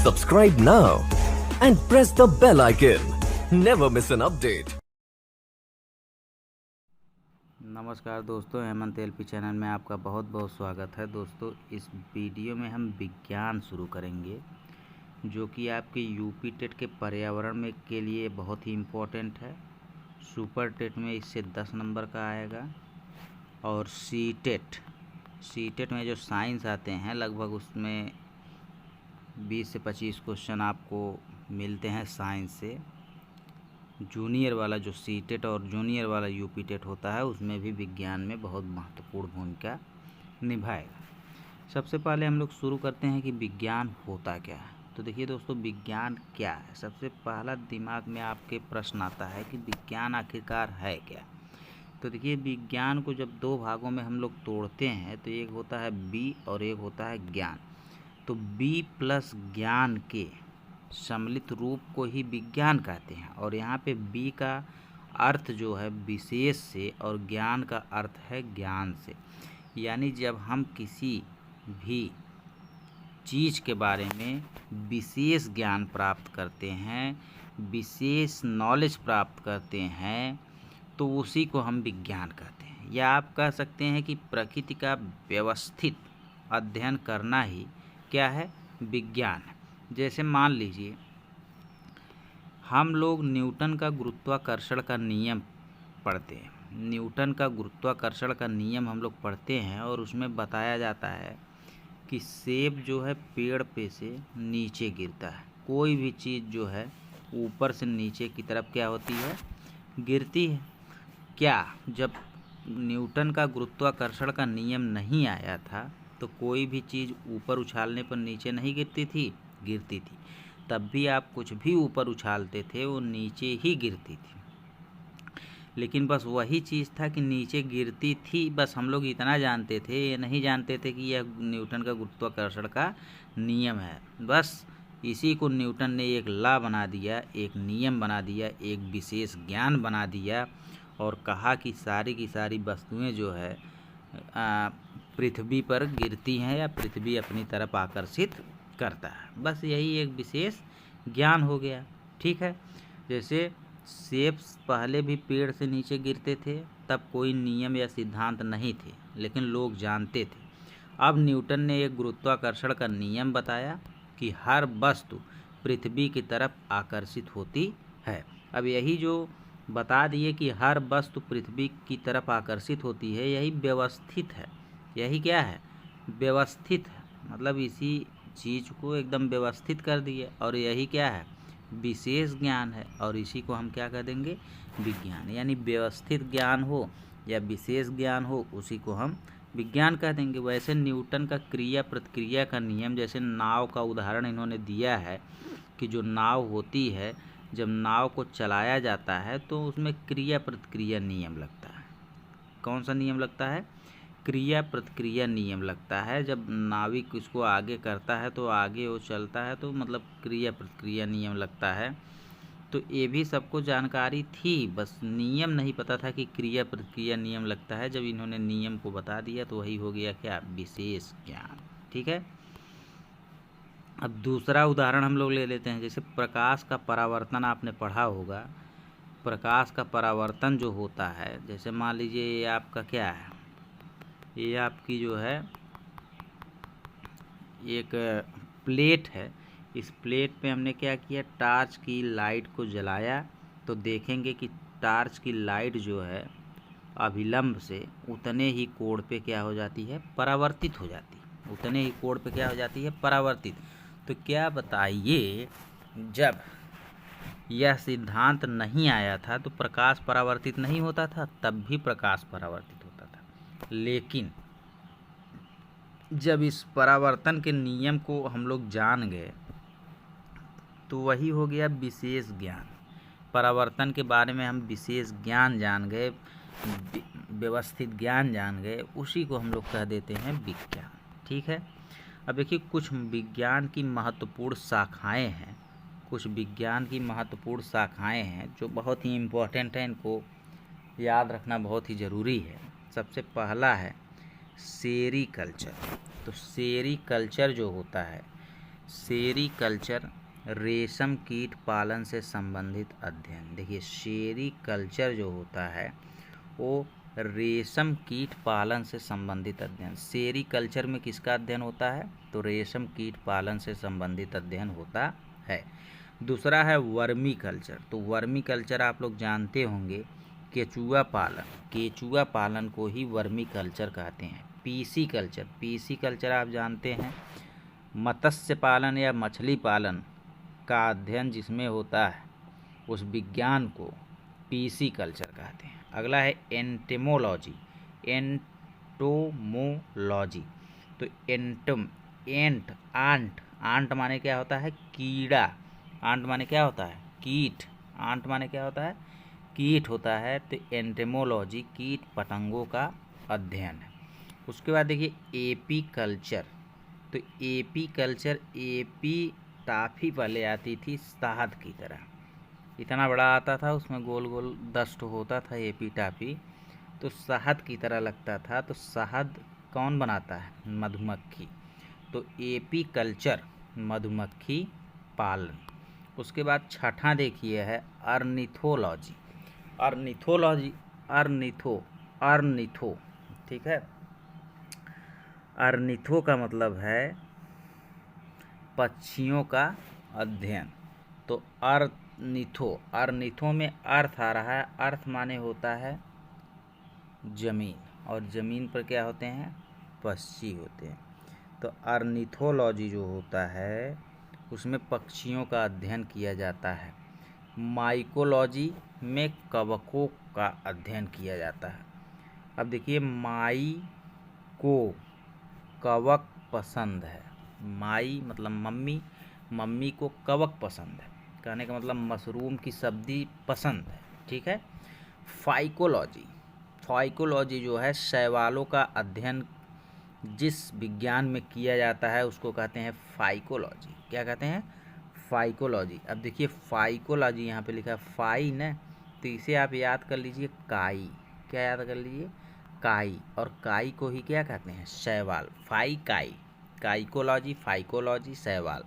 Subscribe now and press the bell icon. Never miss an update. नमस्कार दोस्तों, Hemant LP channel में आपका बहुत बहुत स्वागत है। दोस्तों, इस वीडियो में हम विज्ञान शुरू करेंगे जो कि आपके यूपी टेट के पर्यावरण में के लिए बहुत ही इम्पोर्टेंट है। सुपर टेट में इससे 10 नंबर का आएगा और सी टेट में जो साइंस आते हैं लगभग उसमें 20 से 25 क्वेश्चन आपको मिलते हैं साइंस से। जूनियर वाला जो सी टेट और जूनियर वाला यूपी टेट होता है उसमें भी विज्ञान में बहुत महत्वपूर्ण भूमिका निभाएगा। सबसे पहले हम लोग शुरू करते हैं कि विज्ञान होता क्या है। तो देखिए दोस्तों, विज्ञान क्या है। सबसे पहला दिमाग में आपके प्रश्न आता है कि विज्ञान आखिरकार है क्या। तो देखिए, विज्ञान को जब दो भागों में हम लोग तोड़ते हैं तो एक होता है बी और एक होता है ज्ञान। तो बी प्लस ज्ञान के सम्मिलित रूप को ही विज्ञान कहते हैं। और यहाँ पे बी का अर्थ जो है विशेष से और ज्ञान का अर्थ है ज्ञान से। यानी जब हम किसी भी चीज़ के बारे में विशेष ज्ञान प्राप्त करते हैं, विशेष नॉलेज प्राप्त करते हैं, तो उसी को हम विज्ञान कहते हैं। या आप कह सकते हैं कि प्रकृति का व्यवस्थित अध्ययन करना ही क्या है, विज्ञान है। जैसे मान लीजिए हम लोग न्यूटन का गुरुत्वाकर्षण का नियम पढ़ते हैं। न्यूटन का गुरुत्वाकर्षण का नियम हम लोग पढ़ते हैं और उसमें बताया जाता है कि सेब जो है पेड़ पे से नीचे गिरता है। कोई भी चीज़ जो है ऊपर से नीचे की तरफ क्या होती है, गिरती है। क्या जब न्यूटन का गुरुत्वाकर्षण का नियम नहीं आया था तो कोई भी चीज़ ऊपर उछालने पर नीचे नहीं गिरती थी? गिरती थी। तब भी आप कुछ भी ऊपर उछालते थे वो नीचे ही गिरती थी। लेकिन बस वही चीज़ था कि नीचे गिरती थी, बस हम लोग इतना जानते थे, ये नहीं जानते थे कि यह न्यूटन का गुरुत्वाकर्षण का नियम है। बस इसी को न्यूटन ने एक लॉ बना दिया, एक नियम बना दिया, एक विशेष ज्ञान बना दिया और कहा कि सारी की सारी वस्तुएं जो है पृथ्वी पर गिरती हैं या पृथ्वी अपनी तरफ आकर्षित करता है। बस यही एक विशेष ज्ञान हो गया। ठीक है। जैसे सेब पहले भी पेड़ से नीचे गिरते थे, तब कोई नियम या सिद्धांत नहीं थे, लेकिन लोग जानते थे। अब न्यूटन ने एक गुरुत्वाकर्षण का नियम बताया कि हर वस्तु पृथ्वी की तरफ आकर्षित होती है। अब यही जो बता दिए कि हर वस्तु पृथ्वी की तरफ आकर्षित होती है, यही व्यवस्थित है। यही क्या है, व्यवस्थित है। मतलब इसी चीज़ को एकदम व्यवस्थित कर दिए और यही क्या है, विशेष ज्ञान है। और इसी को हम क्या कह देंगे, विज्ञान। यानी व्यवस्थित ज्ञान हो या विशेष ज्ञान हो, उसी को हम विज्ञान कह देंगे। वैसे न्यूटन का क्रिया प्रतिक्रिया का नियम, जैसे नाव का उदाहरण इन्होंने दिया है कि जो नाव होती है, जब नाव को चलाया जाता है तो उसमें क्रिया प्रतिक्रिया नियम लगता है। कौन सा नियम लगता है, क्रिया प्रतिक्रिया नियम लगता है। जब नाविक इसको आगे करता है तो आगे वो चलता है, तो मतलब क्रिया प्रतिक्रिया नियम लगता है। तो ये भी सबको जानकारी थी, बस नियम नहीं पता था कि क्रिया प्रतिक्रिया नियम लगता है। जब इन्होंने नियम को बता दिया तो वही हो गया क्या, विशेष ज्ञान। ठीक है। अब दूसरा उदाहरण हम लोग ले लेते हैं। जैसे प्रकाश का परावर्तन आपने पढ़ा होगा। प्रकाश का परावर्तन जो होता है, जैसे मान लीजिए ये आपका क्या है, ये आपकी जो है एक प्लेट है। इस प्लेट पे हमने क्या किया, टार्च की लाइट को जलाया, तो देखेंगे कि टार्च की लाइट जो है अभिलंब से उतने ही कोण पे क्या हो जाती है, परावर्तित हो जाती है। उतने ही कोण पे क्या हो जाती है, परावर्तित। तो क्या बताइए, जब यह सिद्धांत नहीं आया था तो प्रकाश परावर्तित नहीं होता था? तब भी प्रकाश परावर्तित होता था। लेकिन जब इस परावर्तन के नियम को हम लोग जान गए तो वही हो गया विशेष ज्ञान। परावर्तन के बारे में हम विशेष ज्ञान जान गए, व्यवस्थित ज्ञान जान गए, उसी को हम लोग कह देते हैं विज्ञान। ठीक है। अब देखिए, कुछ विज्ञान की महत्वपूर्ण शाखाएं हैं, कुछ विज्ञान की महत्वपूर्ण शाखाएं हैं जो बहुत ही इम्पोर्टेंट हैं। इनको याद रखना बहुत ही ज़रूरी है। सबसे पहला है सेरीकल्चर। तो सेरीकल्चर जो होता है, सेरीकल्चर रेशम कीट पालन से संबंधित अध्ययन। देखिए सेरीकल्चर जो होता है वो रेशम कीट पालन से संबंधित अध्ययन। सेरीकल्चर में किसका अध्ययन होता है? तो रेशम कीट पालन से संबंधित अध्ययन होता है। दूसरा है वर्मी कल्चर। तो वर्मी कल्चर आप लोग जानते होंगे, केचुआ पालन, केचुआ पालन को ही वर्मी कल्चर कहते हैं। पीसी कल्चर, पीसी कल्चर आप जानते हैं मत्स्य पालन या मछली पालन का अध्ययन जिसमें होता है उस विज्ञान को पीसी कल्चर कहते हैं। अगला है एंटेमोलॉजी, एंटोमोलॉजी। तो आंट माने क्या होता है? कीड़ा। आंट माने क्या होता है? कीट। आंट माने क्या होता है? कीट होता है। तो एंटेमोलॉजी कीट पतंगों का अध्ययन है। उसके बाद देखिए एपी कल्चर। तो एपी कल्चर, एपी टाफी पहले आती थी शहद की तरह, इतना बड़ा आता था, उसमें गोल गोल डस्ट होता था एपी टाफी, तो शहद की तरह लगता था। तो शहद कौन बनाता है? मधुमक्खी। तो एपी कल्चर मधुमक्खी पालन। उसके बाद छठा देखिए है अर्निथोलॉजी। अर्निथो, ठीक है। अर्निथो का मतलब है पक्षियों का अध्ययन। तो अर्निथो में अर्थ आ रहा है। अर्थ माने होता है जमीन, और जमीन पर क्या होते हैं? पक्षी होते हैं। तो अर्निथोलॉजी जो होता है उसमें पक्षियों का अध्ययन किया जाता है। माइकोलॉजी में कवकों का अध्ययन किया जाता है। अब देखिए माई को कवक पसंद है। माई मतलब मम्मी, मम्मी को कवक पसंद है, कहने का मतलब मशरूम की सब्जी पसंद है, ठीक है। फाइकोलॉजी जो है शैवालों का अध्ययन जिस विज्ञान में किया जाता है उसको कहते हैं फाइकोलॉजी। क्या कहते हैं? फाइकोलॉजी। अब देखिए फाइकोलॉजी यहाँ पे लिखा है फाई न, तो इसे आप याद कर लीजिए काई। क्या याद कर लीजिए? काई। और काई को ही क्या कहते हैं? शैवाल। काई, काइकोलॉजी, फाइकोलॉजी, शैवाल।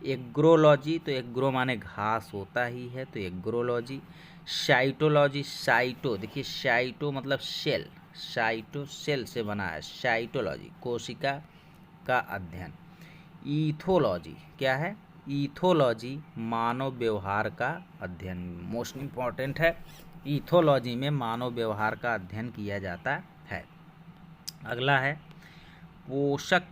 एग्रोलॉजी, तो एग्रो माने घास होता ही है, तो एग्रोलॉजी। साइटोलॉजी, साइटो, देखिए साइटो मतलब सेल, साइटो सेल से बना है। साइटोलॉजी कोशिका का अध्ययन। ईथोलॉजी क्या है? ईथोलॉजी मानव व्यवहार का अध्ययन, मोस्ट इम्पॉर्टेंट है। ईथोलॉजी में मानव व्यवहार का अध्ययन किया जाता है। अगला है पोषक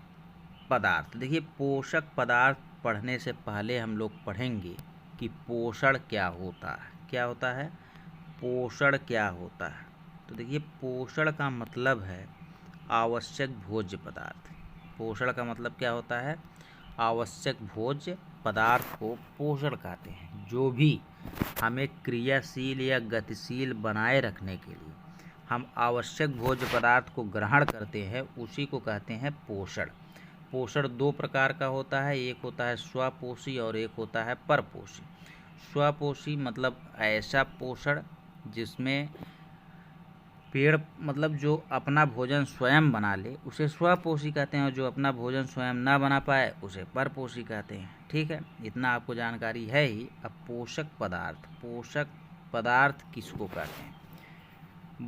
पदार्थ। देखिए पोषक पदार्थ पढ़ने से पहले हम लोग पढ़ेंगे कि पोषण क्या होता है। क्या होता है? पोषण क्या होता है? तो देखिए पोषण का मतलब है आवश्यक भोज्य पदार्थ। पोषण का मतलब क्या होता है? आवश्यक भोज्य पदार्थ को पोषण कहते हैं। जो भी हमें क्रियाशील या गतिशील बनाए रखने के लिए हम आवश्यक भोज्य पदार्थ को ग्रहण करते हैं उसी को कहते हैं पोषण। पोषण दो प्रकार का होता है, एक होता है स्वपोषी और एक होता है परपोषी। स्वपोषी मतलब ऐसा पोषण जिसमें पेड़ मतलब जो अपना भोजन स्वयं बना ले उसे स्वपोषी कहते हैं, और जो अपना भोजन स्वयं ना बना पाए उसे परपोषी कहते हैं। ठीक है, इतना आपको जानकारी है ही। अब पोषक पदार्थ किसको कहते हैं?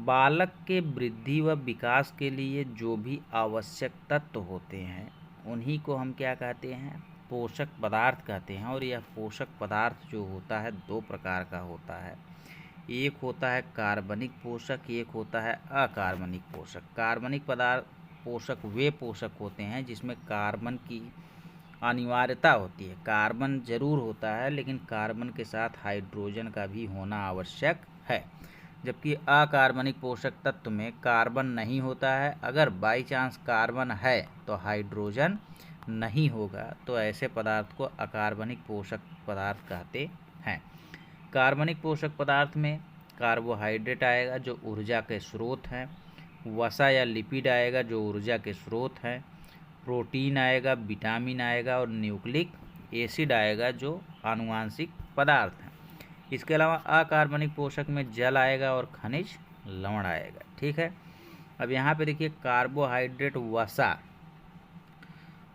बालक के वृद्धि व विकास के लिए जो भी आवश्यक तत्व होते हैं उन्हीं को हम क्या कहते हैं? पोषक पदार्थ कहते हैं। और यह पोषक पदार्थ जो होता है दो प्रकार का होता है, एक होता है कार्बनिक पोषक, एक होता है अकार्बनिक पोषक। कार्बनिक पोषक वे पोषक होते हैं जिसमें कार्बन की अनिवार्यता होती है। कार्बन जरूर होता है लेकिन कार्बन के साथ हाइड्रोजन का भी होना आवश्यक है। जबकि अकार्बनिक पोषक तत्व में कार्बन नहीं होता है, अगर बाई चांस कार्बन है तो हाइड्रोजन नहीं होगा, तो ऐसे पदार्थ को अकार्बनिक पोषक पदार्थ कहते हैं। कार्बनिक पोषक पदार्थ में कार्बोहाइड्रेट आएगा जो ऊर्जा के स्रोत हैं, वसा या लिपिड आएगा जो ऊर्जा के स्रोत हैं, प्रोटीन आएगा, विटामिन आएगा और न्यूक्लिक एसिड आएगा जो आनुवांशिक पदार्थ हैं। इसके अलावा अकार्बनिक पोषक में जल आएगा और खनिज लवण आएगा। ठीक है, अब यहाँ पे देखिए कार्बोहाइड्रेट, वसा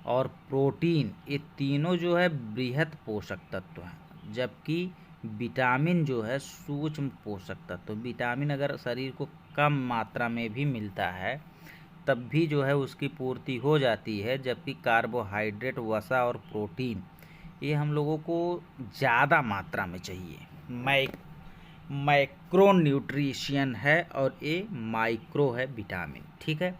और प्रोटीन, ये तीनों जो है बृहत पोषक तत्व हैं, जबकि विटामिन जो है सूक्ष्म पोषक तत्व। विटामिन अगर शरीर को कम मात्रा में भी मिलता है तब भी जो है उसकी पूर्ति हो जाती है, जबकि कार्बोहाइड्रेट, वसा और प्रोटीन ये हम लोगों को ज़्यादा मात्रा में चाहिए। मैक्रो न्यूट्रिशन है और ये माइक्रो है विटामिन, ठीक है।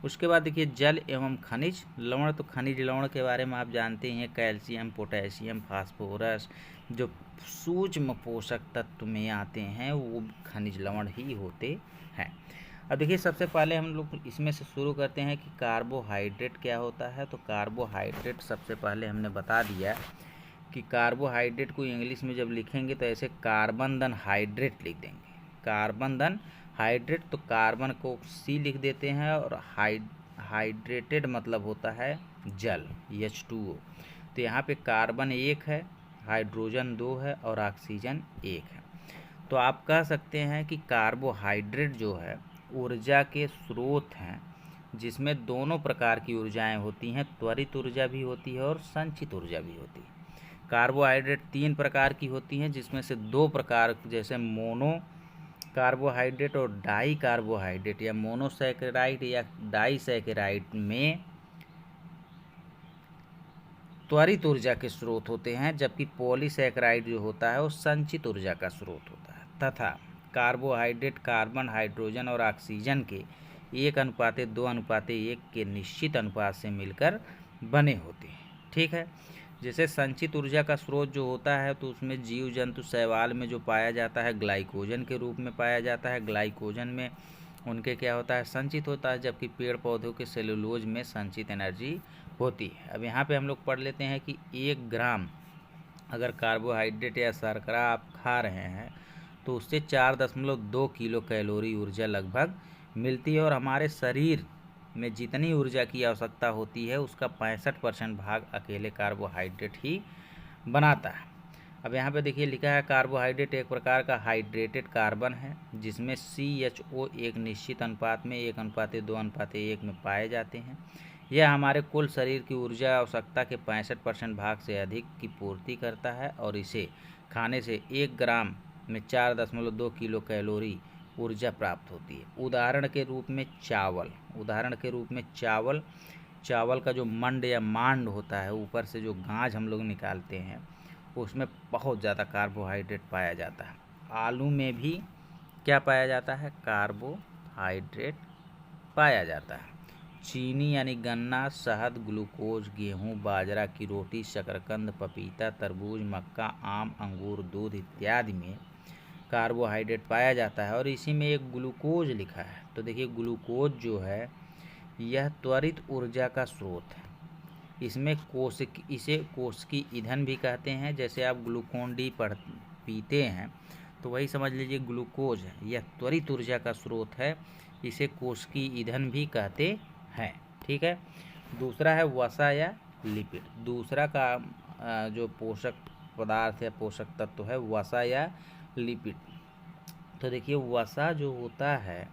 उसके बाद देखिए जल एवं खनिज लवण। तो खनिज लवण के बारे में आप जानते हैं, कैल्शियम, पोटेशियम, फास्फोरस जो सूक्ष्म पोषक तत्व में आते हैं वो खनिज लवण ही होते हैं। अब देखिए सबसे पहले हम लोग इसमें से शुरू करते हैं कि कार्बोहाइड्रेट क्या होता है। तो कार्बोहाइड्रेट सबसे पहले हमने बता दिया कि कार्बोहाइड्रेट को इंग्लिश में जब लिखेंगे तो ऐसे कार्बन धन हाइड्रेट लिख देंगे, कार्बन धन हाइड्रेट। तो कार्बन को C लिख देते हैं और हाइड्रेटेड मतलब होता है जल, H2O। तो यहाँ पे कार्बन 1 है, हाइड्रोजन 2 है और ऑक्सीजन 1 है। तो आप कह सकते हैं कि कार्बोहाइड्रेट जो है ऊर्जा के स्रोत हैं, जिसमें दोनों प्रकार की ऊर्जाएं होती हैं, त्वरित ऊर्जा भी होती है और संचित ऊर्जा भी होती है। कार्बोहाइड्रेट 3 प्रकार की होती हैं, जिसमें से 2 प्रकार जैसे मोनो कार्बोहाइड्रेट और डाई कार्बोहाइड्रेट या मोनोसैकेराइड या डाईसैकेराइड में त्वरित ऊर्जा के स्रोत होते हैं, जबकि पॉलीसैकेराइड जो होता है वो संचित ऊर्जा का स्रोत होता है। तथा कार्बोहाइड्रेट कार्बन, हाइड्रोजन और ऑक्सीजन के 1:2:1 के निश्चित अनुपात से मिलकर बने होते हैं, ठीक है। जैसे संचित ऊर्जा का स्रोत जो होता है तो उसमें जीव जंतु शैवाल में जो पाया जाता है ग्लाइकोजन के रूप में पाया जाता है। ग्लाइकोजन में उनके क्या होता है, संचित होता है, जबकि पेड़ पौधों के सेलुलोज में संचित एनर्जी होती है। अब यहाँ पे हम लोग पढ़ लेते हैं कि 1 ग्राम अगर कार्बोहाइड्रेट या शर्करा आप खा रहे हैं तो उससे 4.2 किलो कैलोरी ऊर्जा लगभग मिलती है, और हमारे शरीर में जितनी ऊर्जा की आवश्यकता होती है उसका 65% भाग अकेले कार्बोहाइड्रेट ही बनाता है। अब यहाँ पे देखिए लिखा है कार्बोहाइड्रेट एक प्रकार का हाइड्रेटेड कार्बन है, जिसमें CHO एक निश्चित अनुपात में 1:2:1 में पाए जाते हैं। यह हमारे कुल शरीर की ऊर्जा आवश्यकता के 65% भाग से अधिक की पूर्ति करता है, और इसे खाने से 1 ग्राम में 4.2 किलो कैलोरी ऊर्जा प्राप्त होती है। उदाहरण के रूप में चावल का जो मंड या मांड होता है, ऊपर से जो गाज हम लोग निकालते हैं, उसमें बहुत ज़्यादा कार्बोहाइड्रेट पाया जाता है। आलू में भी क्या पाया जाता है, कार्बोहाइड्रेट पाया जाता है। चीनी यानी गन्ना, शहद, ग्लूकोज, गेहूँ, बाजरा की रोटी, शकरकंद, पपीता, तरबूज, मक्का, आम, अंगूर, दूध इत्यादि में कार्बोहाइड्रेट पाया जाता है, और इसी में एक ग्लूकोज लिखा है। तो देखिए ग्लूकोज जो है यह त्वरित ऊर्जा का स्रोत है। इसे कोशिकी ईंधन भी कहते हैं। जैसे आप ग्लूकोन डी पीते हैं तो वही समझ लीजिए ग्लूकोज है, यह त्वरित ऊर्जा का स्रोत है, इसे कोशिकी ईंधन भी कहते हैं, ठीक है। दूसरा है वसा या लिपिड। दूसरा का जो पोषक पदार्थ या पोषक तत्व है वसा या लिपिड। तो देखिए वसा जो होता है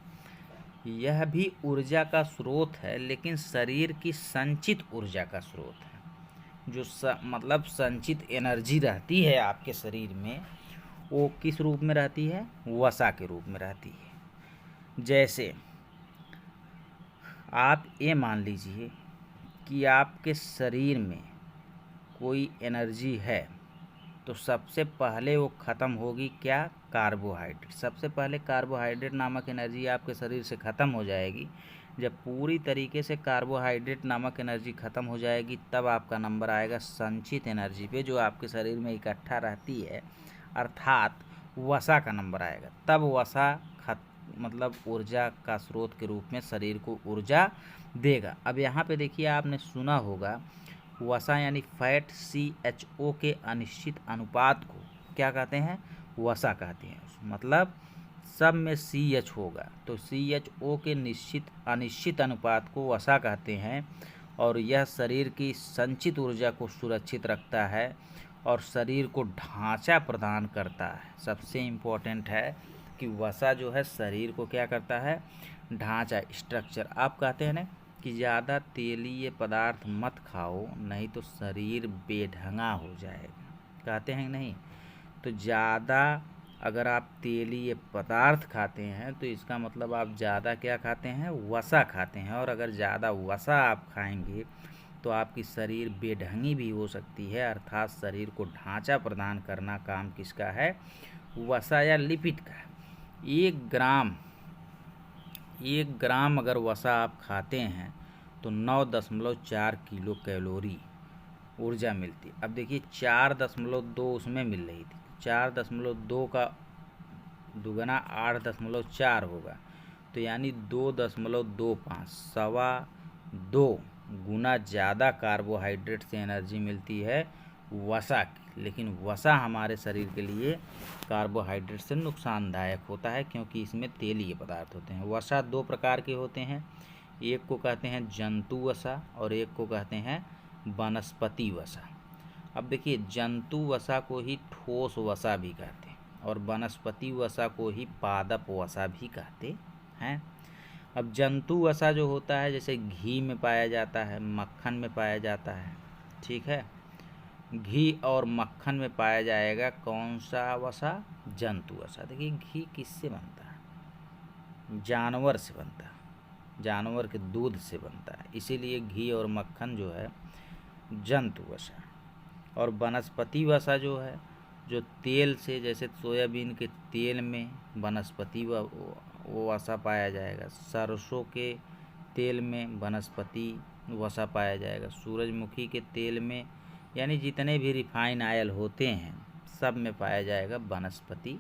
यह भी ऊर्जा का स्रोत है, लेकिन शरीर की संचित ऊर्जा का स्रोत है। जो मतलब संचित एनर्जी रहती है आपके शरीर में, वो किस रूप में रहती है, वसा के रूप में रहती है। जैसे आप ये मान लीजिए कि आपके शरीर में कोई एनर्जी है, तो सबसे पहले वो ख़त्म होगी क्या, कार्बोहाइड्रेट। सबसे पहले कार्बोहाइड्रेट नामक एनर्जी आपके शरीर से ख़त्म हो जाएगी। जब पूरी तरीके से कार्बोहाइड्रेट नामक एनर्जी ख़त्म हो जाएगी तब आपका नंबर आएगा संचित एनर्जी पे, जो आपके शरीर में इकट्ठा रहती है, अर्थात वसा का नंबर आएगा। तब वसा मतलब ऊर्जा का स्रोत के रूप में शरीर को ऊर्जा देगा। अब यहाँ पे देखिए आपने सुना होगा वसा यानी फैट CHO के अनिश्चित अनुपात को क्या कहते हैं, वसा कहते हैं। मतलब सब में CH होगा तो CHO के अनिश्चित अनुपात को वसा कहते हैं, और यह शरीर की संचित ऊर्जा को सुरक्षित रखता है और शरीर को ढांचा प्रदान करता है। सबसे इम्पोर्टेंट है कि वसा जो है शरीर को क्या करता है, ढांचा, स्ट्रक्चर। आप कहते हैं ना कि ज़्यादा तेलीय पदार्थ मत खाओ, नहीं तो शरीर बेढंगा हो जाएगा। कहते हैं नहीं, तो ज़्यादा अगर आप तेलीय पदार्थ खाते हैं तो इसका मतलब आप ज़्यादा क्या खाते हैं, वसा खाते हैं। और अगर ज़्यादा वसा आप खाएंगे तो आपकी शरीर बेढंगी भी हो सकती है, अर्थात शरीर को ढांचा प्रदान करना काम किसका है, वसा या लिपिड का। 1 ग्राम अगर वसा आप खाते हैं तो 9.4 किलो कैलोरी ऊर्जा मिलती। अब देखिए 4.2 उसमें मिल रही थी, 4.2 का दुगना 8.4 होगा, तो यानी 2.25 सवा 2 गुना ज़्यादा कार्बोहाइड्रेट से एनर्जी मिलती है वसा की। लेकिन वसा हमारे शरीर के लिए कार्बोहाइड्रेट से नुकसानदायक होता है, क्योंकि इसमें तेलीय पदार्थ होते हैं। वसा 2 प्रकार के होते हैं, एक को कहते हैं जंतु वसा और एक को कहते हैं वनस्पति वसा। अब देखिए जंतु वसा को ही ठोस वसा भी कहते हैं और वनस्पति वसा को ही पादप वसा भी कहते हैं। अब जंतु वसा जो होता है जैसे घी में पाया जाता है, मक्खन में पाया जाता है, ठीक है। घी और मक्खन में पाया जाएगा कौन सा वसा, जंतु वसा। देखिए घी किससे बनता है, जानवर से बनता है, जानवर के दूध से बनता है, इसीलिए घी और मक्खन जो है जंतु वसा। और वनस्पति वसा जो है, जो तेल से, जैसे सोयाबीन के तेल में वनस्पति वो वसा पाया जाएगा, सरसों के तेल में वनस्पति वसा पाया जाएगा, सूरजमुखी के तेल में, यानी जितने भी रिफाइन ऑयल होते हैं सब में पाया जाएगा वनस्पति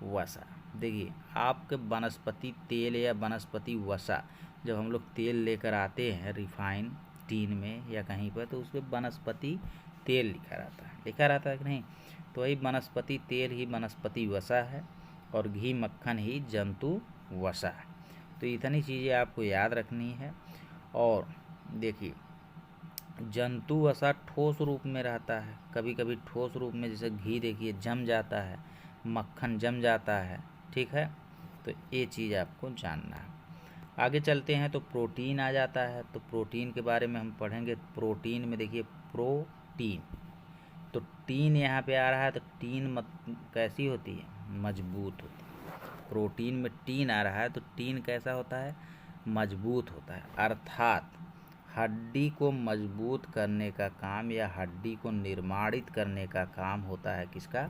वसा। देखिए आपके वनस्पति तेल या वनस्पति वसा, जब हम लोग तेल लेकर आते हैं रिफाइन टीन में या कहीं पर, तो उस पर वनस्पति तेल लिखा रहता है कि नहीं, तो वही वनस्पति तेल ही वनस्पति वसा है और घी मक्खन ही जंतु वसा है। तो इतनी चीज़ें आपको याद रखनी है। और देखिए जंतु वसा ठोस रूप में रहता है, कभी कभी ठोस रूप में, जैसे घी देखिए जम जाता है, मक्खन जम जाता है, ठीक है। तो ये चीज़ आपको जानना है। आगे चलते हैं तो प्रोटीन आ जाता है, तो प्रोटीन के बारे में हम पढ़ेंगे। प्रोटीन में देखिए प्रोटीन, तो टीन यहाँ पे आ रहा है, तो टीन कैसी होती है, मजबूत होती है। प्रोटीन में टीन आ रहा है तो टीन कैसा होता है, मजबूत होता है, अर्थात हड्डी को मजबूत करने का काम या हड्डी को निर्माणित करने का काम होता है किसका,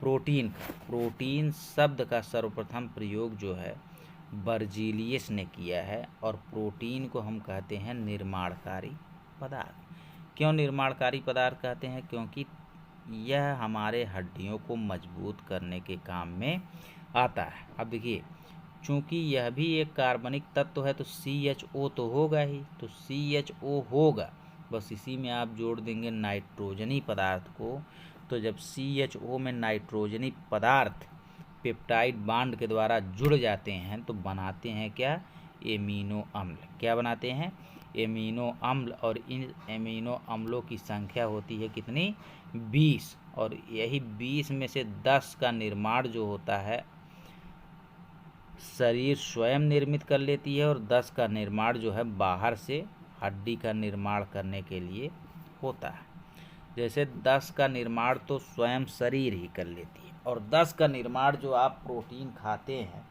प्रोटीन का। प्रोटीन शब्द का सर्वप्रथम प्रयोग जो है बर्जीलियस ने किया है, और प्रोटीन को हम कहते हैं निर्माणकारी पदार्थ। क्यों निर्माणकारी पदार्थ कहते हैं, क्योंकि यह हमारे हड्डियों को मजबूत करने के काम में आता है। अब देखिए चूँकि यह भी एक कार्बनिक तत्व है तो CHO तो होगा ही, तो CHO होगा, बस इसी में आप जोड़ देंगे नाइट्रोजनी पदार्थ को। तो जब CHO में नाइट्रोजनी पदार्थ पेप्टाइड बांड के द्वारा जुड़ जाते हैं तो बनाते हैं क्या, एमिनो अम्ल। क्या बनाते हैं, एमिनो अम्ल। और इन एमिनो अम्लों की संख्या होती है कितनी, 20। और यही 20 में से 10 का निर्माण जो होता है शरीर स्वयं निर्मित कर लेती है, और 10 का निर्माण जो है बाहर से हड्डी का निर्माण करने के लिए होता है। जैसे 10 का निर्माण तो स्वयं शरीर ही कर लेती है, और 10 का निर्माण जो आप प्रोटीन खाते हैं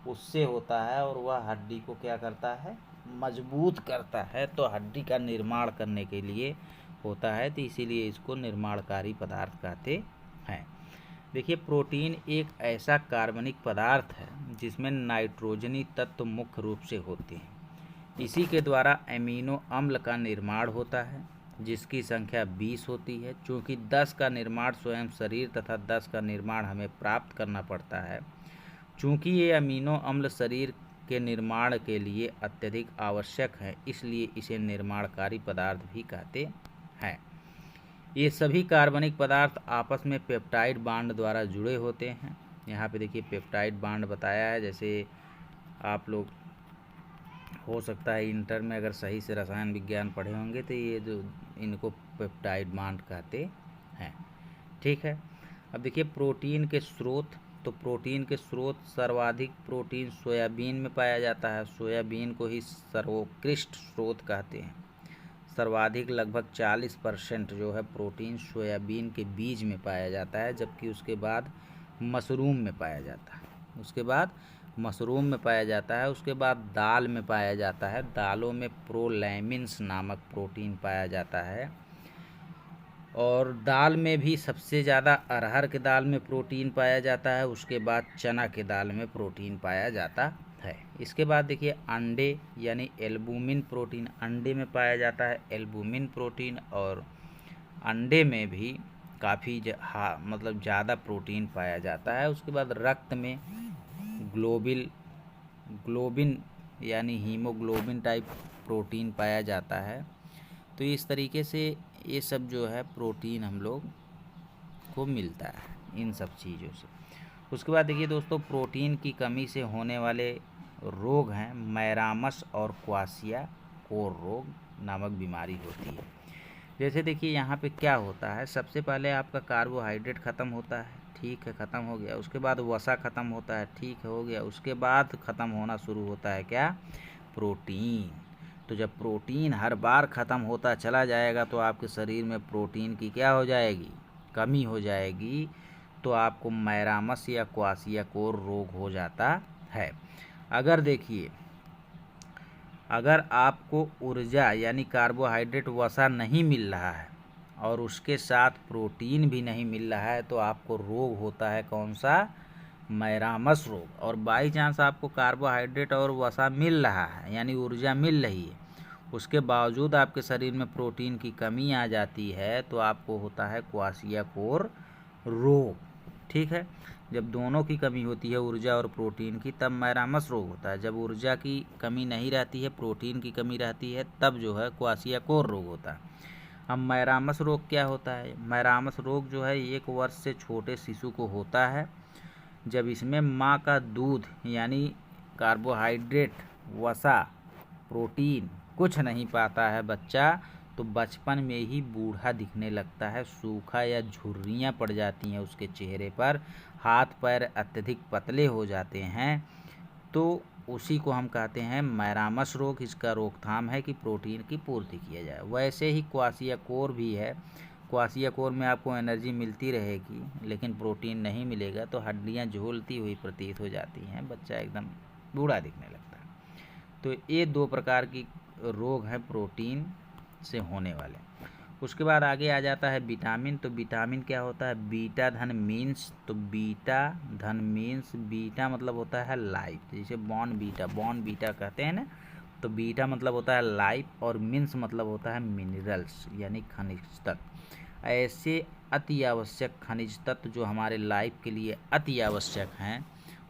उससे होता है, और वह हड्डी को क्या करता है, मजबूत करता है। तो हड्डी का निर्माण करने के लिए होता है, तो इसीलिए इसको निर्माणकारी पदार्थ कहते हैं। देखिए प्रोटीन एक ऐसा कार्बनिक पदार्थ है जिसमें नाइट्रोजनी तत्व मुख्य रूप से होते हैं। इसी के द्वारा एमिनो अम्ल का निर्माण होता है, जिसकी संख्या 20 होती है। चूँकि 10 का निर्माण स्वयं शरीर तथा 10 का निर्माण हमें प्राप्त करना पड़ता है, चूँकि ये अमीनो अम्ल शरीर के निर्माण के लिए अत्यधिक आवश्यक है, इसलिए इसे निर्माणकारी पदार्थ भी कहते हैं। ये सभी कार्बनिक पदार्थ आपस में पेप्टाइड बांड द्वारा जुड़े होते हैं। यहाँ पे देखिए पेप्टाइड बांड बताया है, जैसे आप लोग हो सकता है इंटर में अगर सही से रसायन विज्ञान पढ़े होंगे तो ये जो इनको पेप्टाइड बांड कहते हैं, ठीक है। अब देखिए प्रोटीन के स्रोत तो प्रोटीन के स्रोत सर्वाधिक प्रोटीन सोयाबीन में पाया जाता है। सोयाबीन को ही सर्वोत्कृष्ट स्रोत कहते हैं। सर्वाधिक लगभग 40% जो है प्रोटीन सोयाबीन के बीज में पाया जाता है, जबकि उसके बाद मशरूम में पाया जाता है। उसके बाद दाल में पाया जाता है। दालों में प्रोलैमिन्स नामक प्रोटीन पाया जाता है। और दाल में भी सबसे ज़्यादा अरहर के दाल में प्रोटीन पाया जाता है। उसके बाद चना के दाल में प्रोटीन पाया जाता है। इसके बाद देखिए अंडे यानी एल्बुमिन प्रोटीन अंडे में पाया जाता है। एल्बुमिन प्रोटीन और अंडे में भी काफ़ी मतलब ज़्यादा प्रोटीन पाया जाता है। उसके बाद रक्त में ग्लोबिन यानी हीमोग्लोबिन टाइप प्रोटीन पाया जाता है। तो इस तरीके से ये सब जो है प्रोटीन हम लोग को मिलता है इन सब चीज़ों से। उसके बाद देखिए दोस्तों, प्रोटीन की कमी से होने वाले रोग हैं मैरामस और क्वाशियाकोर रोग नामक बीमारी होती है। जैसे देखिए यहाँ पे क्या होता है, सबसे पहले आपका कार्बोहाइड्रेट ख़त्म होता है, ठीक है, ख़त्म हो गया। उसके बाद वसा ख़त्म होता है, ठीक है, हो गया। उसके बाद ख़त्म होना शुरू होता है क्या, प्रोटीन। तो जब प्रोटीन हर बार ख़त्म होता चला जाएगा तो आपके शरीर में प्रोटीन की क्या हो जाएगी, कमी हो जाएगी। तो आपको मैरामस या क्वाशियाकोर रोग हो जाता है। अगर देखिए, अगर आपको ऊर्जा यानी कार्बोहाइड्रेट वसा नहीं मिल रहा है और उसके साथ प्रोटीन भी नहीं मिल रहा है तो आपको रोग होता है कौन सा, मैरामस रोग। और बाई चांस आपको कार्बोहाइड्रेट और वसा मिल रहा है यानी ऊर्जा मिल रही है, उसके बावजूद आपके शरीर में प्रोटीन की कमी आ जाती है तो आपको होता है क्वाशियाकोर रोग, ठीक है। जब दोनों की कमी होती है ऊर्जा और प्रोटीन की, तब मैरामस रोग होता है। जब ऊर्जा की कमी नहीं रहती है, प्रोटीन की कमी रहती है, तब जो है क्वाशियाकोर रोग होता है। अब मैरामस रोग क्या होता है, मैरामस रोग जो है 1 वर्ष से छोटे शिशु को होता है। जब इसमें माँ का दूध यानी कार्बोहाइड्रेट, वसा, प्रोटीन कुछ नहीं पाता है बच्चा, तो बचपन में ही बूढ़ा दिखने लगता है, सूखा या झुर्रियाँ पड़ जाती हैं उसके चेहरे पर, हाथ पैर अत्यधिक पतले हो जाते हैं। तो उसी को हम कहते हैं मैरामस रोग। इसका रोकथाम है कि प्रोटीन की पूर्ति किया जाए। वैसे ही क्वाशियाकोर भी है। क्वाशियाकोर में आपको एनर्जी मिलती रहेगी लेकिन प्रोटीन नहीं मिलेगा तो हड्डियां झूलती हुई प्रतीत हो जाती हैं, बच्चा एकदम बूढ़ा दिखने लगता है। तो ये 2 प्रकार की रोग हैं प्रोटीन से होने वाले। उसके बाद आगे आ जाता है विटामिन। तो विटामिन क्या होता है, बीटा धन मीन्स। तो बीटा धन मीन्स, बीटा मतलब होता है लाइफ, जैसे बॉर्न बीटा कहते हैं ना, तो बीटा मतलब होता है लाइफ और मीन्स मतलब होता है मिनरल्स यानी खनिज तत्व। ऐसे अति आवश्यक खनिज तत्व जो हमारे लाइफ के लिए अति आवश्यक हैं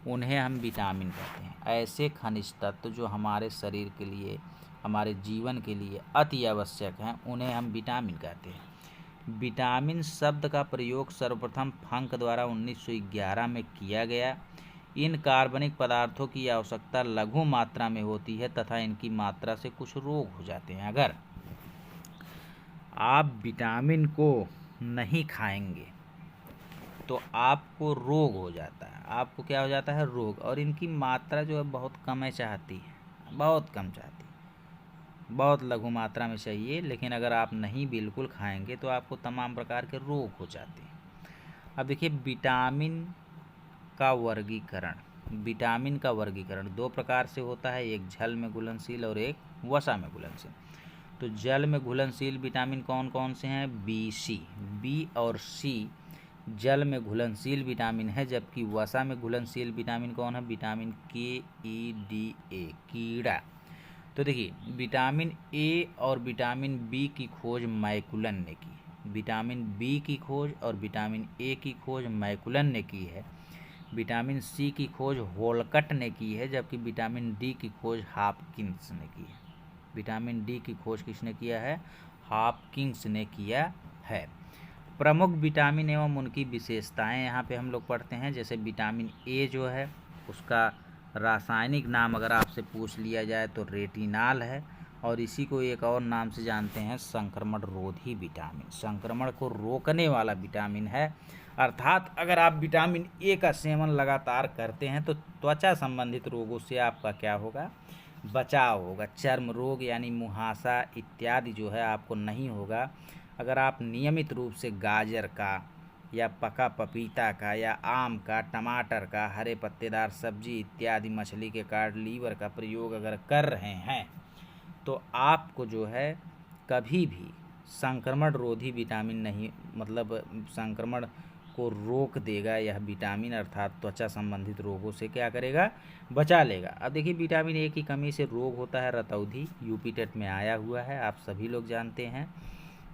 उन्हें हम विटामिन कहते हैं। ऐसे खनिज तत्व जो हमारे शरीर के लिए, हमारे जीवन के लिए अति आवश्यक हैं उन्हें हम विटामिन कहते हैं। विटामिन शब्द का प्रयोग सर्वप्रथम फंक द्वारा 1911 में किया गया। इन कार्बनिक पदार्थों की आवश्यकता लघु मात्रा में होती है तथा इनकी मात्रा से कुछ रोग हो जाते हैं। अगर आप विटामिन को नहीं खाएंगे तो आपको रोग हो जाता है। आपको क्या हो जाता है, रोग। और इनकी मात्रा जो है बहुत कम चाहती है, बहुत कम चाहती है, बहुत लघु मात्रा में चाहिए। लेकिन अगर आप नहीं बिल्कुल खाएंगे तो आपको तमाम प्रकार के रोग हो जाते हैं। अब देखिए विटामिन का वर्गीकरण 2 प्रकार से होता है, एक जल में घुलनशील और एक वसा में घुलनशील। तो जल में घुलनशील विटामिन कौन कौन से हैं, बी और सी जल में घुलनशील विटामिन है, जबकि वसा में घुलनशील विटामिन कौन है, विटामिन KEDA कीड़ा। तो देखिए विटामिन ए और विटामिन बी की खोज मैकुलन ने की। विटामिन बी की खोज और विटामिन ए की खोज मैकुलन ने की है। विटामिन सी की खोज होलकट ने की है, जबकि विटामिन डी की खोज हॉपकिंस ने की है। विटामिन डी की खोज किसने किया है, हॉपकिंस ने किया है। प्रमुख विटामिन एवं उनकी विशेषताएं यहाँ पे हम लोग पढ़ते हैं। जैसे विटामिन ए जो है उसका रासायनिक नाम अगर आपसे पूछ लिया जाए तो रेटिनाल है, और इसी को एक और नाम से जानते हैं संक्रमण रोधी विटामिन। संक्रमण को रोकने वाला विटामिन है। अर्थात अगर आप विटामिन ए का सेवन लगातार करते हैं तो त्वचा संबंधित रोगों से आपका क्या होगा, बचाव होगा। चर्म रोग यानी मुहासा इत्यादि जो है आपको नहीं होगा। अगर आप नियमित रूप से गाजर का या पका पपीता का या आम का, टमाटर का, हरे पत्तेदार सब्जी इत्यादि, मछली के काट, लीवर का प्रयोग अगर कर रहे हैं तो आपको जो है कभी भी संक्रमण रोधी विटामिन नहीं, मतलब संक्रमण को रोक देगा यह विटामिन, अर्थात त्वचा संबंधित रोगों से क्या करेगा, बचा लेगा। अब देखिए विटामिन ए की कमी से रोग होता है रतौंधी, यूपी टेट में आया हुआ है, आप सभी लोग जानते हैं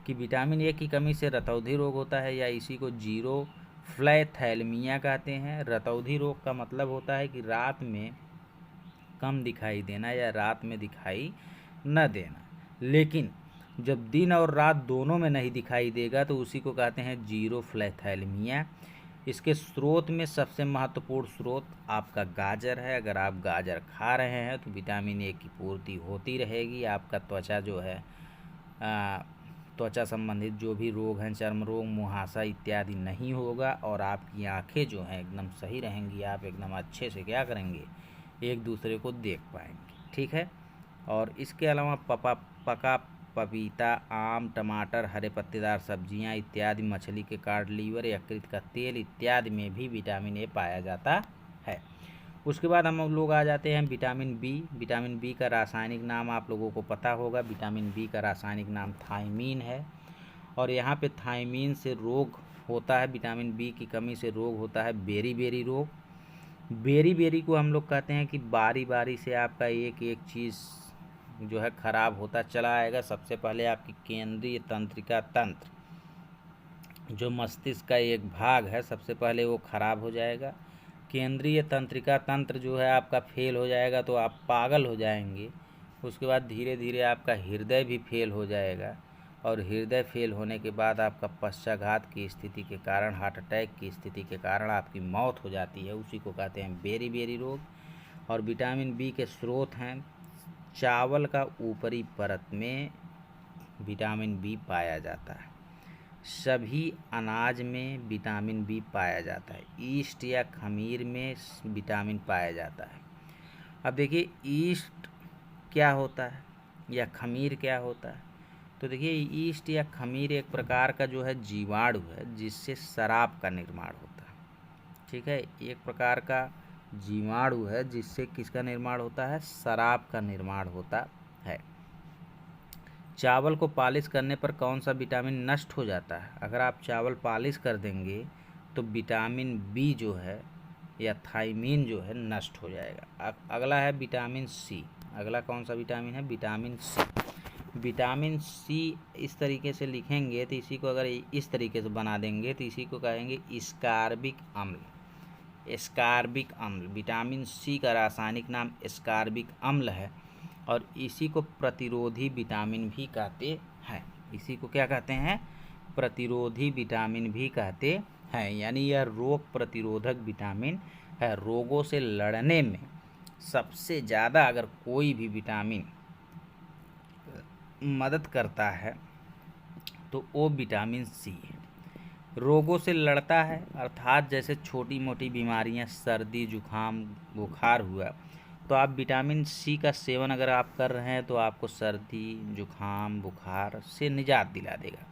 कि विटामिन ए की कमी से रतौंधी रोग होता है, या इसी को जीरोफ्लैथैलेमिया कहते हैं। रतौंधी रोग का मतलब होता है कि रात में कम दिखाई देना या रात में दिखाई न देना, लेकिन जब दिन और रात दोनों में नहीं दिखाई देगा तो उसी को कहते हैं जीरोफ्लैथैलेमिया। इसके स्रोत में सबसे महत्वपूर्ण स्रोत आपका गाजर है। अगर आप गाजर खा रहे हैं तो विटामिन ए की पूर्ति होती रहेगी, आपका त्वचा जो है त्वचा संबंधित जो भी रोग हैं, चर्म रोग, मुहासा इत्यादि नहीं होगा, और आपकी आंखें जो हैं एकदम सही रहेंगी, आप एकदम अच्छे से क्या करेंगे, एक दूसरे को देख पाएंगे। ठीक है। और इसके अलावा पका पपीता, आम, टमाटर, हरे पत्तेदार सब्जियां इत्यादि, मछली के काट, लीवर, यकृत का तेल इत्यादि में भी विटामिन ए पाया जाता है। उसके बाद हम लोग आ जाते हैं विटामिन बी। विटामिन बी का रासायनिक नाम आप लोगों को पता होगा। विटामिन बी का रासायनिक नाम थायमीन है, और यहाँ पे थायमीन से रोग होता है, विटामिन बी की कमी से रोग होता है बेरी रोग। बेरी को हम लोग कहते हैं कि बारी बारी से आपका एक एक चीज़ जो है खराब होता चला आएगा। सबसे पहले आपकी केंद्रीय तंत्रिका तंत्र, जो मस्तिष्क का एक भाग है, सबसे पहले वो खराब हो जाएगा। केंद्रीय तंत्रिका तंत्र जो है आपका फेल हो जाएगा तो आप पागल हो जाएंगे। उसके बाद धीरे धीरे आपका हृदय भी फेल हो जाएगा, और हृदय फेल होने के बाद आपका पश्चाघात की स्थिति के कारण, हार्ट अटैक की स्थिति के कारण आपकी मौत हो जाती है। उसी को कहते हैं बेरी रोग। और विटामिन बी के स्रोत हैं, चावल का ऊपरी परत में विटामिन बी पाया जाता है, सभी अनाज में विटामिन बी पाया जाता है, ईस्ट या खमीर में विटामिन पाया जाता है। अब देखिए ईस्ट क्या होता है या खमीर क्या होता है, तो देखिए ईस्ट या खमीर एक प्रकार का जो है जीवाणु है जिससे शराब का निर्माण होता है। ठीक है, एक प्रकार का जीवाणु है जिससे किसका निर्माण होता है, शराब का निर्माण होता है। चावल को पॉलिश करने पर कौन सा विटामिन नष्ट हो जाता है? अगर आप चावल पॉलिश कर देंगे तो विटामिन बी जो है या थायमीन जो है नष्ट हो जाएगा। अगला है विटामिन सी। अगला कौन सा विटामिन है? Vitamin C. विटामिन सी इस तरीके से लिखेंगे तो इसी को अगर इस तरीके से बना देंगे तो इसी को कहेंगे स्कारबिक अम्ल। एस्कॉर्बिक अम्ल, विटामिन सी का रासायनिक नाम एस्कॉर्बिक अम्ल है, और इसी को प्रतिरोधी विटामिन भी कहते हैं। इसी को क्या कहते हैं? प्रतिरोधी विटामिन भी कहते हैं। यानी यह रोग प्रतिरोधक विटामिन है। रोगों से लड़ने में सबसे ज़्यादा अगर कोई भी विटामिन मदद करता है तो वो विटामिन सी है। रोगों से लड़ता है अर्थात जैसे छोटी मोटी बीमारियां, सर्दी, जुखाम, बुखार हुआ, तो आप विटामिन सी का सेवन अगर आप कर रहे हैं तो आपको सर्दी, जुखाम, बुखार से निजात दिला देगा।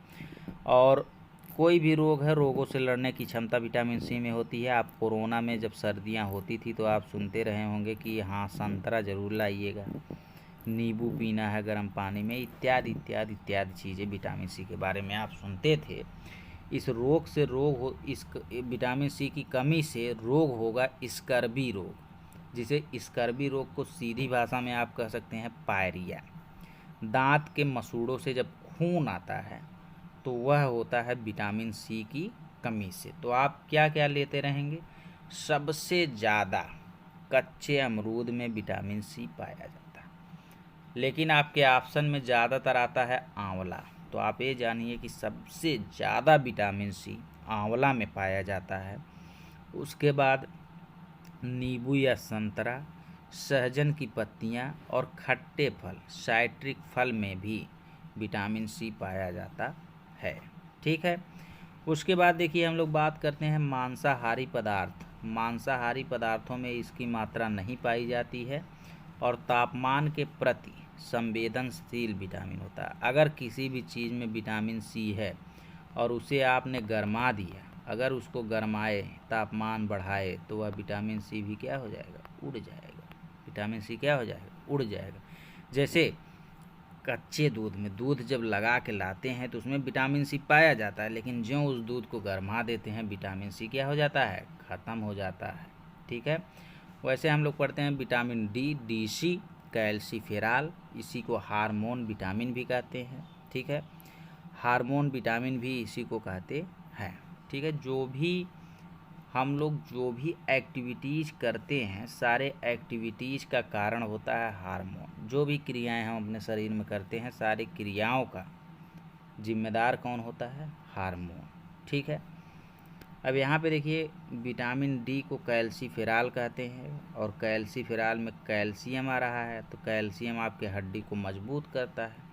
और कोई भी रोग है, रोगों से लड़ने की क्षमता विटामिन सी में होती है। आप कोरोना में जब सर्दियां होती थी तो आप सुनते रहे होंगे कि हाँ संतरा ज़रूर लाइएगा, नींबू पीना है गर्म पानी में, इत्यादि इत्यादि इत्यादि चीज़ें विटामिन सी के बारे में आप सुनते थे। इस रोग से रोग हो, इस विटामिन सी की कमी से रोग होगा स्कर्वी रोग, जिसे स्कर्वी रोग को सीधी भाषा में आप कह सकते हैं पायरिया। दांत के मसूड़ों से जब खून आता है तो वह होता है विटामिन सी की कमी से। तो आप क्या क्या लेते रहेंगे? सबसे ज़्यादा कच्चे अमरूद में विटामिन सी पाया जाता है, लेकिन आपके ऑप्शन में ज़्यादातर आता है आंवला। तो आप ये जानिए कि सबसे ज़्यादा विटामिन सी आंवला में पाया जाता है। उसके बाद नींबू या संतरा, सहजन की पत्तियां और खट्टे फल, साइट्रिक फल में भी विटामिन सी पाया जाता है। ठीक है। उसके बाद देखिए हम लोग बात करते हैं मांसाहारी पदार्थ। मांसाहारी पदार्थों में इसकी मात्रा नहीं पाई जाती है और तापमान के प्रति संवेदनशील विटामिन होता है। अगर किसी भी चीज़ में विटामिन सी है और उसे आपने गरमा दिया, अगर उसको गरमाए, तापमान बढ़ाए, तो वह विटामिन सी भी क्या हो जाएगा, उड़ जाएगा। विटामिन सी क्या हो जाएगा, उड़ जाएगा। जैसे कच्चे दूध में, दूध जब लगा के लाते हैं तो उसमें विटामिन सी पाया जाता है, लेकिन ज्यों उस दूध को गरमा देते हैं विटामिन सी क्या हो जाता है, ख़त्म हो जाता है। ठीक है। वैसे हम लोग पढ़ते हैं विटामिन डी, डीसी, कैल्सीफेराल, इसी को हार्मोन विटामिन भी कहते हैं। ठीक है, हार्मोन विटामिन भी इसी को कहते हैं। ठीक है, हम लोग जो भी एक्टिविटीज़ करते हैं, सारे एक्टिविटीज़ का कारण होता है हार्मोन। जो भी क्रियाएं हम अपने शरीर में करते हैं, सारी क्रियाओं का जिम्मेदार कौन होता है, हार्मोन। ठीक है। अब यहाँ पे देखिए विटामिन डी को कैल्सीफेराल कहते हैं और कैल्सीफेराल में कैल्शियम आ रहा है, तो कैल्शियम आपके हड्डी को मजबूत करता है।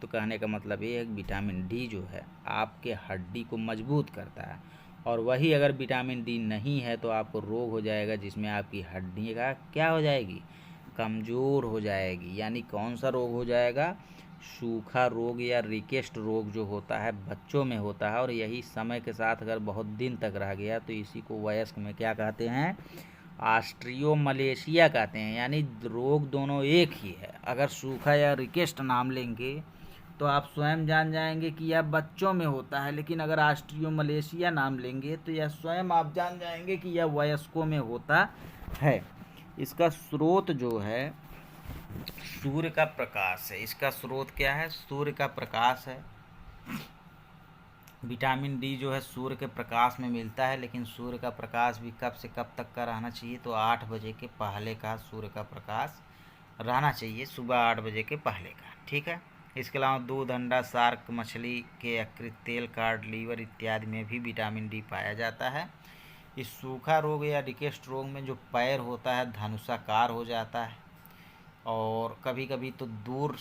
तो कहने का मतलब ये है कि विटामिन डी जो है आपके हड्डी को मजबूत करता है, और वही अगर विटामिन डी नहीं है तो आपको रोग हो जाएगा, जिसमें आपकी हड्डी का क्या हो जाएगी, कमज़ोर हो जाएगी। यानी कौन सा रोग हो जाएगा, सूखा रोग या रिकेस्ट रोग जो होता है बच्चों में होता है, और यही समय के साथ अगर बहुत दिन तक रह गया तो इसी को वयस्क में क्या कहते हैं, ऑस्ट्रियोमलेशिया कहते हैं। यानी रोग दोनों एक ही है। अगर सूखा या रिकेस्ट नाम लेंगे तो आप स्वयं जान जाएंगे कि यह बच्चों में होता है, लेकिन अगर ऑस्ट्रियोमलेशिया नाम लेंगे तो यह स्वयं आप जान जाएंगे कि यह वयस्कों में होता है। इसका स्रोत जो है सूर्य का प्रकाश है। इसका स्रोत क्या है, सूर्य का प्रकाश है। विटामिन डी जो है सूर्य के प्रकाश में मिलता है, लेकिन सूर्य का प्रकाश भी कब से कब तक का रहना चाहिए, तो 8 बजे के पहले का सूर्य का प्रकाश रहना चाहिए, सुबह 8 बजे के पहले का। ठीक है। इसके अलावा दूध, अंडा, शार्क मछली के यकृत, तेल, कार्ड, लीवर इत्यादि में भी विटामिन डी पाया जाता है। इस सूखा रोग या रिकेस्ट रोग में जो पैर होता है धनुषाकार हो जाता है, और कभी कभी तो दूर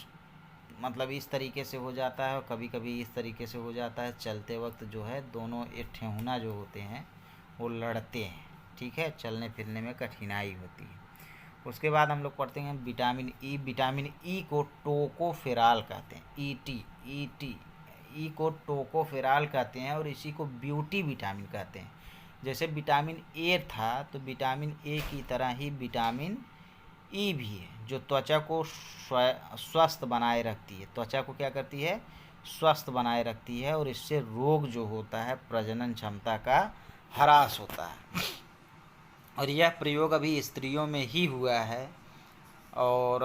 मतलब इस तरीके से हो जाता है और कभी कभी इस तरीके से हो जाता है। चलते वक्त जो है दोनों ये ठेहुना जो होते हैं वो लड़ते हैं। ठीक है, चलने फिरने में कठिनाई होती है। उसके बाद हम लोग पढ़ते हैं विटामिन ई। विटामिन ई को टोकोफेराल कहते हैं, ई को टोकोफेराल कहते हैं, और इसी को ब्यूटी विटामिन कहते हैं। जैसे विटामिन ए था, तो विटामिन ए की तरह ही विटामिन ई भी है, जो त्वचा को स्वस्थ बनाए रखती है। त्वचा को क्या करती है, स्वस्थ बनाए रखती है, और इससे रोग जो होता है, प्रजनन क्षमता का ह्रास होता है। और यह प्रयोग अभी स्त्रियों में ही हुआ है और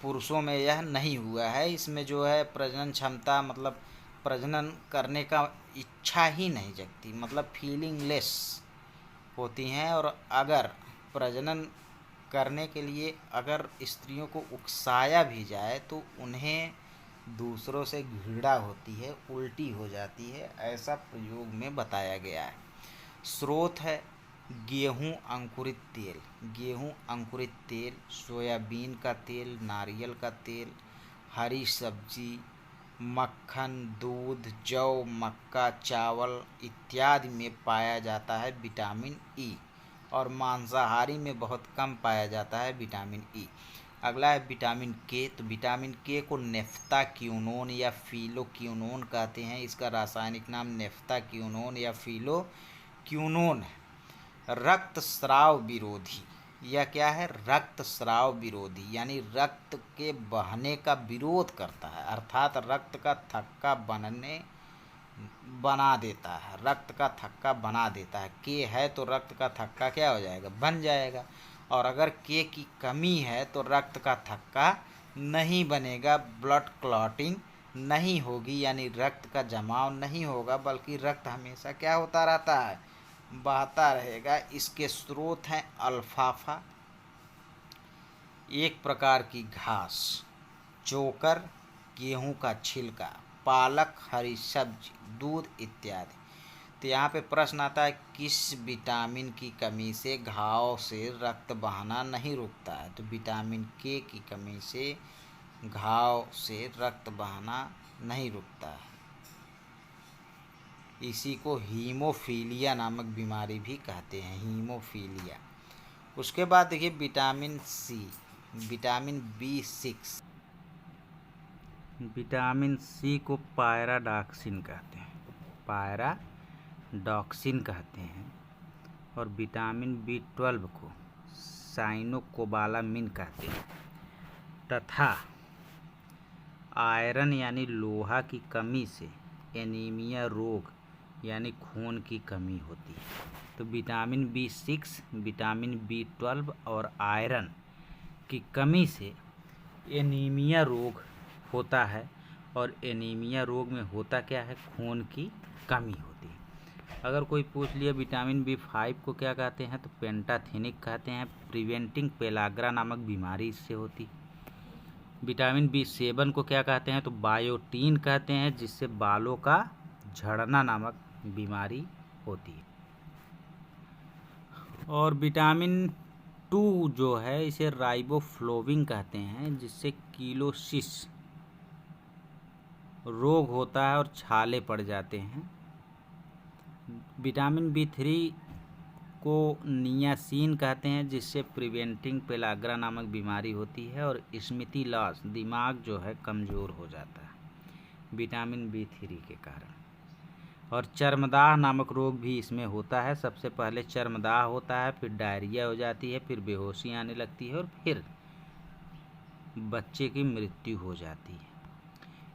पुरुषों में यह नहीं हुआ है। इसमें जो है प्रजनन क्षमता मतलब प्रजनन करने का इच्छा ही नहीं जगती, मतलब फीलिंगलेस होती हैं। और अगर प्रजनन करने के लिए अगर स्त्रियों को उकसाया भी जाए तो उन्हें दूसरों से घृणा होती है, उल्टी हो जाती है, ऐसा प्रयोग में बताया गया है। स्रोत है गेहूं अंकुरित तेल, गेहूं अंकुरित तेल, सोयाबीन का तेल, नारियल का तेल, हरी सब्जी, मक्खन, दूध, जौ, मक्का, चावल इत्यादि में पाया जाता है विटामिन ई, और मांसाहारी में बहुत कम पाया जाता है विटामिन ई। अगला है विटामिन के। तो विटामिन के को नेफ्ताक्यूनोन या फिलोक्यूनोन कहते हैं। इसका रासायनिक नाम नेफ्ताक्यूनोन या फिलोक्यूनोन है। रक्त स्राव विरोधी, यह क्या है, रक्त स्राव विरोधी, यानी रक्त के बहने का विरोध करता है, अर्थात रक्त का थक्का बना देता है, रक्त का थक्का बना देता है। के है तो रक्त का थक्का क्या हो जाएगा, बन जाएगा, और अगर के की कमी है तो रक्त का थक्का नहीं बनेगा, ब्लड क्लॉटिंग नहीं होगी, यानी रक्त का जमाव नहीं होगा, बल्कि रक्त हमेशा क्या होता रहता है, बहता रहेगा। इसके स्रोत हैं अल्फाफा, एक प्रकार की घास, चोकर, गेहूं का छिलका, पालक, हरी सब्जी, दूध इत्यादि। तो यहाँ पे प्रश्न आता है किस विटामिन की कमी से घाव से रक्त बहना नहीं रुकता है। तो विटामिन के की कमी से घाव से रक्त बहना नहीं रुकता है। इसी को हीमोफीलिया नामक बीमारी भी कहते हैं, हीमोफीलिया। उसके बाद देखिए vitamin C, vitamin B6। Vitamin C को पायराडॉक्सिन कहते हैं, पायराडॉक्सिन कहते हैं। और विटामिन B12 को साइनोकोबालामिन कहते हैं। तथा आयरन यानी लोहा की कमी से एनीमिया रोग यानी खून की कमी होती है। तो विटामिन B6, विटामिन B12 और आयरन की कमी से एनीमिया रोग होता है। और एनीमिया रोग में होता क्या है, खून की कमी होती है। अगर कोई पूछ लिया विटामिन B5 को क्या कहते हैं, तो पेंटाथेनिक कहते हैं। प्रिवेंटिंग पेलाग्रा नामक बीमारी इससे होती है। विटामिन B7 को क्या कहते हैं, तो बायोटीन कहते हैं, जिससे बालों का झड़ना नामक बीमारी होती है। और विटामिन 2 जो है इसे राइबोफ्लोविन कहते हैं, जिससे कीलोसिस रोग होता है और छाले पड़ जाते हैं। विटामिन B3 को नियासिन कहते हैं, जिससे प्रिवेंटिंग पेलाग्रा नामक बीमारी होती है। और स्मृति लॉस, दिमाग जो है कमज़ोर हो जाता है विटामिन B3 के कारण। और चर्मदाह नामक रोग भी इसमें होता है। सबसे पहले चर्मदाह होता है, फिर डायरिया हो जाती है, फिर बेहोशी आने लगती है और फिर बच्चे की मृत्यु हो जाती है।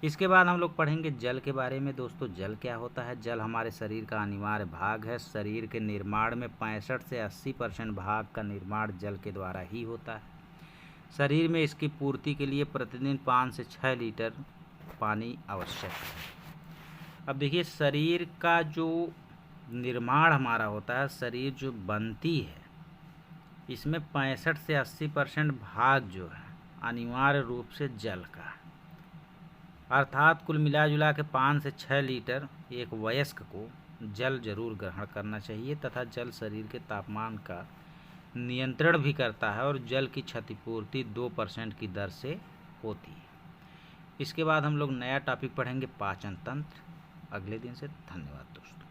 इसके बाद हम लोग पढ़ेंगे जल के बारे में। दोस्तों, जल क्या होता है? जल हमारे शरीर का अनिवार्य भाग है। शरीर के निर्माण में 65 से 80% भाग का निर्माण जल के द्वारा ही होता है। शरीर में इसकी पूर्ति के लिए प्रतिदिन 5 से 6 लीटर पानी आवश्यक है। अब देखिए, शरीर का जो निर्माण हमारा होता है, शरीर जो बनती है, इसमें 65 से 80% भाग जो है अनिवार्य रूप से जल का, अर्थात कुल मिला जुला के 5 से 6 लीटर एक वयस्क को जल जरूर ग्रहण करना चाहिए। तथा जल शरीर के तापमान का नियंत्रण भी करता है और जल की क्षतिपूर्ति 2% की दर से होती है। इसके बाद हम लोग नया टॉपिक पढ़ेंगे, पाचन तंत्र, अगले दिन से। धन्यवाद दोस्तों।